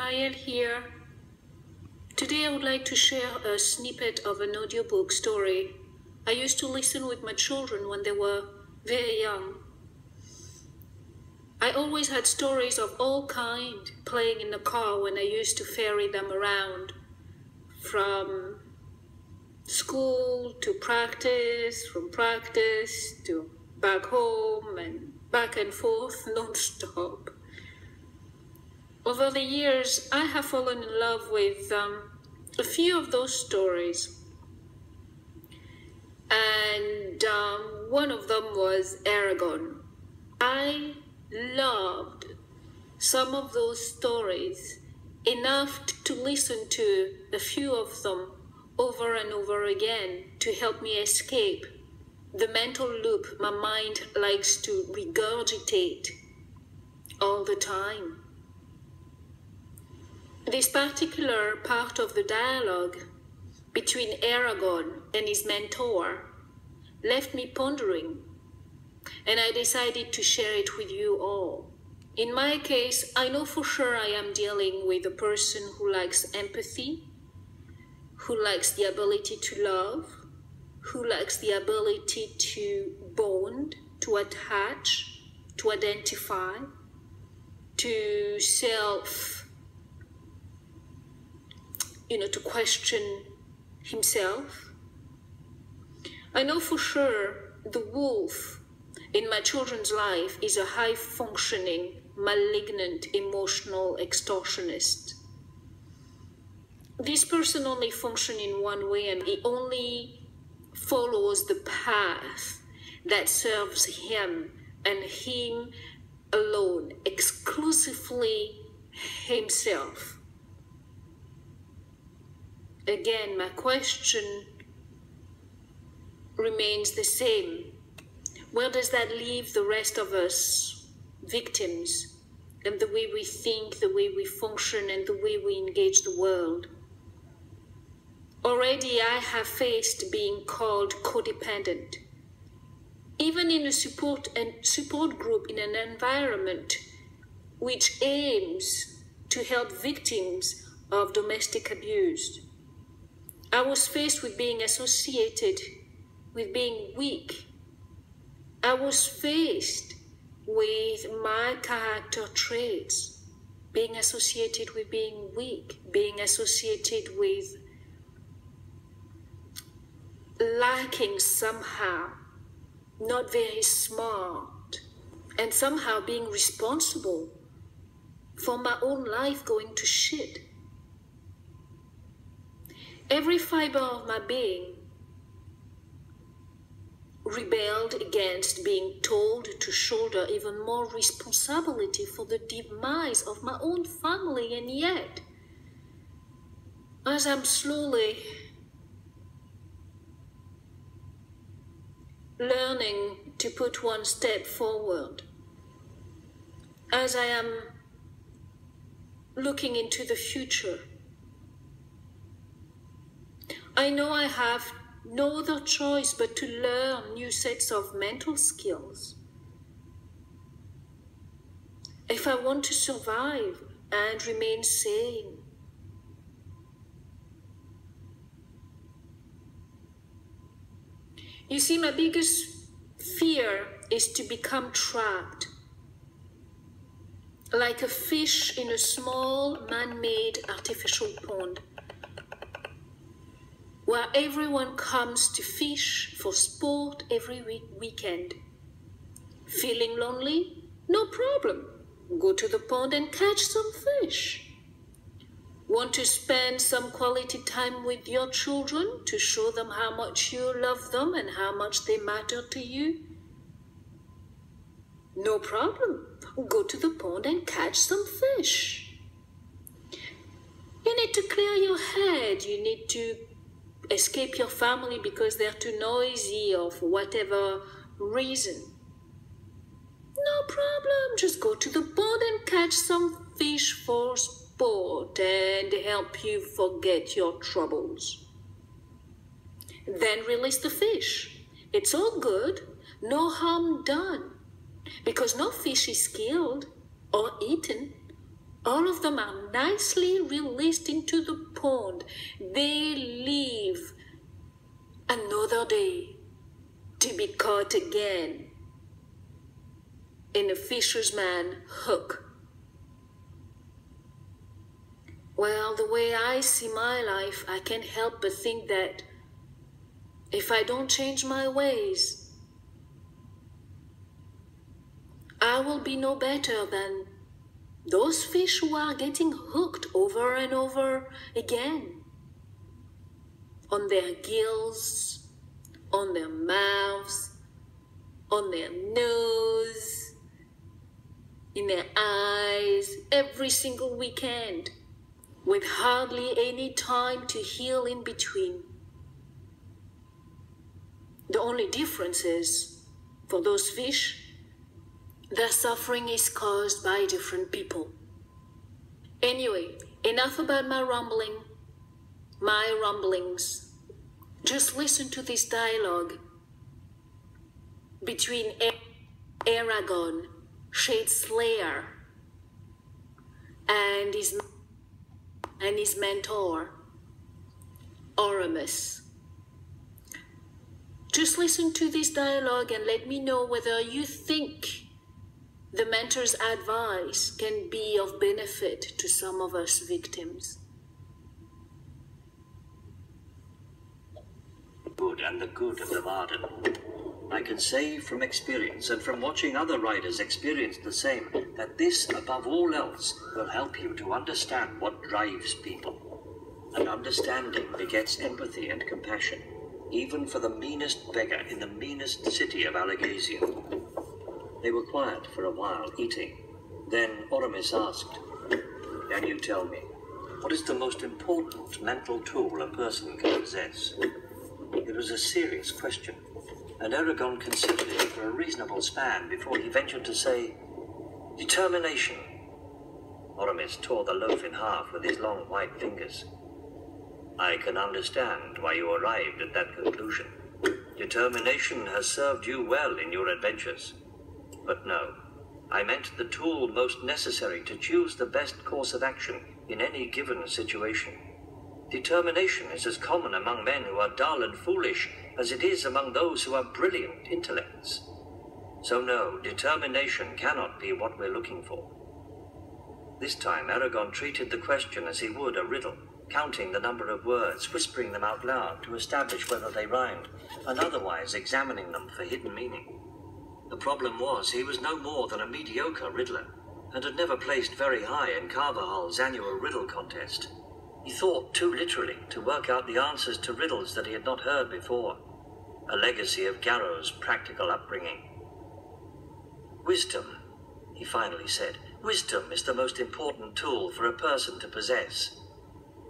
Marielle here. Today I would like to share a snippet of an audiobook story I used to listen with my children when they were very young. I always had stories of all kinds playing in the car when I used to ferry them around, from school to practice, from practice to back home and back and forth non-stop. Over the years, I have fallen in love with a few of those stories. And one of them was Aragon. I loved some of those stories enough to listen to a few of them over and over again to help me escape the mental loop my mind likes to regurgitate all the time. This particular part of the dialogue between Aragon and his mentor left me pondering, and I decided to share it with you all. In my case, I know for sure I am dealing with a person who lacks empathy, who lacks the ability to love, who lacks the ability to bond, to attach, to identify, to to question himself. I know for sure the wolf in my children's life is a high-functioning, malignant, emotional extortionist. This person only functions in one way, and he only follows the path that serves him and him alone, exclusively himself. Again, my question remains the same. Where does that leave the rest of us, victims, and the way we think, the way we function, and the way we engage the world? Already I have faced being called codependent, even in a support group in an environment which aims to help victims of domestic abuse. I was faced with being associated with being weak. I was faced with my character traits, being associated with being weak, being associated with lacking somehow, not very smart, and somehow being responsible for my own life going to shit. Every fiber of my being rebelled against being told to shoulder even more responsibility for the demise of my own family, and yet, as I'm slowly learning to put one step forward, as I am looking into the future, I know I have no other choice but to learn new sets of mental skills if I want to survive and remain sane. You see, my biggest fear is to become trapped, like a fish in a small man-made artificial pond, where everyone comes to fish for sport every weekend. Feeling lonely? No problem. Go to the pond and catch some fish. Want to spend some quality time with your children to show them how much you love them and how much they matter to you? No problem. Go to the pond and catch some fish. You need to clear your head. You need to escape your family because they're too noisy or for whatever reason. No problem. Just go to the pond and catch some fish for sport and help you forget your troubles. Then release the fish. It's all good. No harm done. Because no fish is killed or eaten All of them are nicely released into the pond. They live another day to be caught again in a fisherman's hook. Well, the way I see my life, I can't help but think that if I don't change my ways, I will be no better than those fish who are getting hooked over and over again on their gills, on their mouths, on their nose, in their eyes, every single weekend, with hardly any time to heal in between. The only difference is, for those fish, their suffering is caused by different people. Anyway, enough about my rumblings. Just listen to this dialogue between Aragorn, Shade Slayer, and his mentor, Oramus. Just listen to this dialogue and let me know whether you think the mentor's advice can be of benefit to some of us victims. Good and the good of the Varden. I can say from experience and from watching other riders experience the same, that this, above all else, will help you to understand what drives people. And understanding begets empathy and compassion, even for the meanest beggar in the meanest city of Allegasian. They were quiet for a while, eating. Then Oramus asked, "Can you tell me, what is the most important mental tool a person can possess?" It was a serious question, and Aragorn considered it for a reasonable span before he ventured to say, "Determination." Oramus tore the loaf in half with his long white fingers. "I can understand why you arrived at that conclusion. Determination has served you well in your adventures. But no, I meant the tool most necessary to choose the best course of action in any given situation. Determination is as common among men who are dull and foolish as it is among those who have brilliant intellects. So no, determination cannot be what we're looking for." This time Aragorn treated the question as he would a riddle, counting the number of words, whispering them out loud to establish whether they rhymed, and otherwise examining them for hidden meaning. The problem was he was no more than a mediocre riddler, and had never placed very high in Carvahal's annual riddle contest. He thought too literally to work out the answers to riddles that he had not heard before, a legacy of Garrow's practical upbringing. "Wisdom," he finally said. "Wisdom is the most important tool for a person to possess."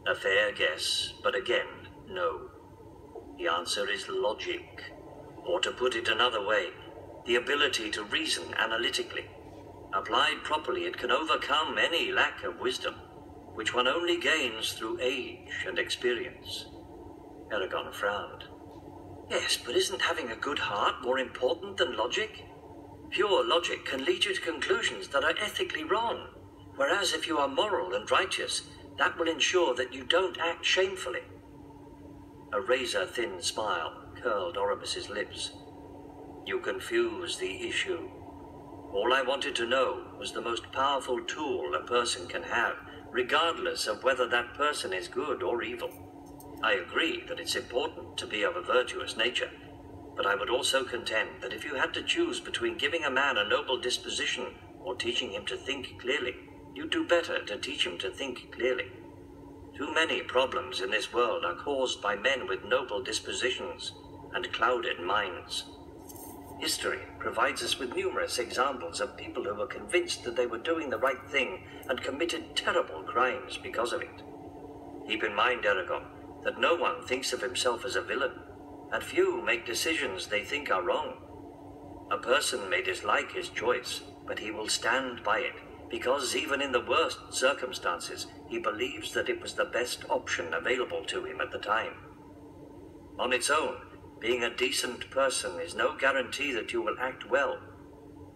A fair guess, but again, no. The answer is logic, or to put it another way, the ability to reason analytically. Applied properly, it can overcome any lack of wisdom, which one only gains through age and experience. Aragorn frowned. "Yes, but isn't having a good heart more important than logic? Pure logic can lead you to conclusions that are ethically wrong, whereas if you are moral and righteous, that will ensure that you don't act shamefully." A razor-thin smile curled Oramus's lips. "You confuse the issue. All I wanted to know was the most powerful tool a person can have, regardless of whether that person is good or evil. I agree that it's important to be of a virtuous nature, but I would also contend that if you had to choose between giving a man a noble disposition or teaching him to think clearly, you'd do better to teach him to think clearly. Too many problems in this world are caused by men with noble dispositions and clouded minds. History provides us with numerous examples of people who were convinced that they were doing the right thing and committed terrible crimes because of it. Keep in mind, Aragorn, that no one thinks of himself as a villain, and few make decisions they think are wrong. A person may dislike his choice, but he will stand by it, because even in the worst circumstances, he believes that it was the best option available to him at the time. On its own, being a decent person is no guarantee that you will act well.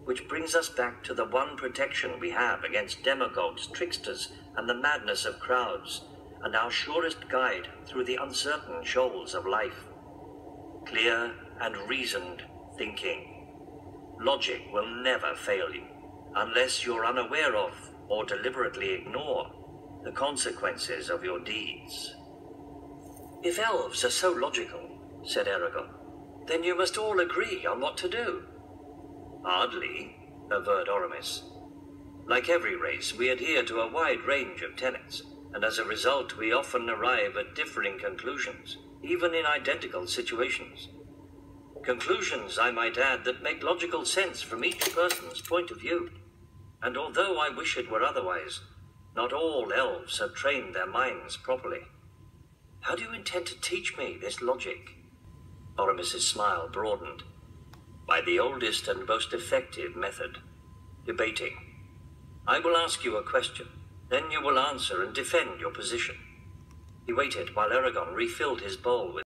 which brings us back to the one protection we have against demagogues, tricksters, and the madness of crowds, and our surest guide through the uncertain shoals of life. Clear and reasoned thinking. Logic will never fail you, unless you're unaware of, or deliberately ignore, the consequences of your deeds. If elves are so logical, said Aragorn, then you must all agree on what to do. Hardly, averred Oramis. Like every race, we adhere to a wide range of tenets, and as a result we often arrive at differing conclusions, even in identical situations. Conclusions, I might add, that make logical sense from each person's point of view. And although I wish it were otherwise, not all elves have trained their minds properly. How do you intend to teach me this logic? Oramis's smile broadened. By the oldest and most effective method, debating. I will ask you a question, then you will answer and defend your position. He waited while Aragorn refilled his bowl with